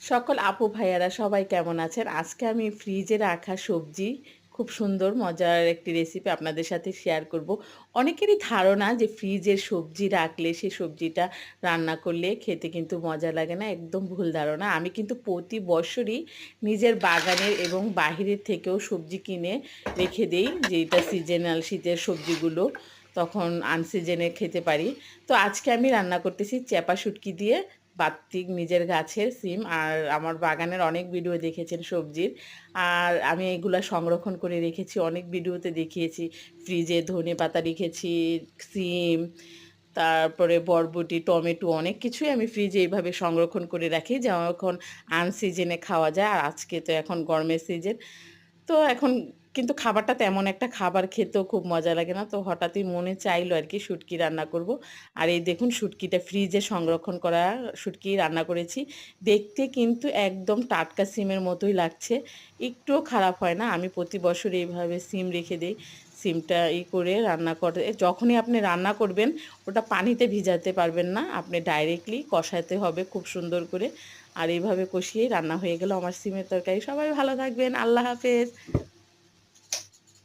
সকল আপু ভাইয়ারা সবাই কেমন আছেন? আজকে আমি ফ্রিজে রাখা সবজি খুব সুন্দর মজার একটি রেসিপি আপনাদের সাথে শেয়ার করব। অনেকেরই ধারণা যে ফ্রিজের সবজি রাখলে সেই সবজিটা রান্না করলে খেতে কিন্তু মজা লাগে না। একদম ভুল ধারণা। আমি কিন্তু প্রতি বছরই নিজের বাগানের এবং বাহিরের থেকেও সবজি কিনে রেখে দেই, যেটা সিজনাল শীতের সবজিগুলো তখন আনসিজনে খেতে পারি। তো আজকে আমি রান্না করতেছি চেপা শুটকি দিয়ে বাত্তিক নিজের গাছের সিম। আর আমার বাগানের অনেক ভিডিও দেখেছেন সবজির। আর আমি এগুলা সংরক্ষণ করে রেখেছি, অনেক ভিডিওতে দেখিয়েছি। ফ্রিজে ধনেপাতা রেখেছি, সিম, তারপরে বরবটি, টমেটো অনেক কিছুই আমি ফ্রিজে এইভাবে সংরক্ষণ করে রাখি যখন আনসিজনে খাওয়া যায়। আর আজকে তো এখন গরমের সিজন। তো এখন কিন্তু খাবারটা তেমন একটা খাবার খেতেও খুব মজা লাগে না। তো হঠাৎই মনে চাইলো আরকি শুটকি রান্না করব। আর এই দেখুন শুটকিটা ফ্রিজে সংরক্ষণ করা শুটকি রান্না করেছি। দেখতে কিন্তু একদম টাটকা সিমের মতোই লাগছে। একটুও খারাপ হয় না। আমি প্রতি বছর এইভাবে সিম রেখে দেই। সিমটা করে রান্না করে যখনই আপনি রান্না করবেন ওটা পানিতে ভিজাতে পারবেন না। আপনি ডাইরেক্টলি কষাতে হবে খুব সুন্দর করে। আর এইভাবে কষিয়েই রান্না হয়ে গেল আমার সিমের তরকারি। সবাই ভালো থাকবেন। আল্লাহ হাফেজ।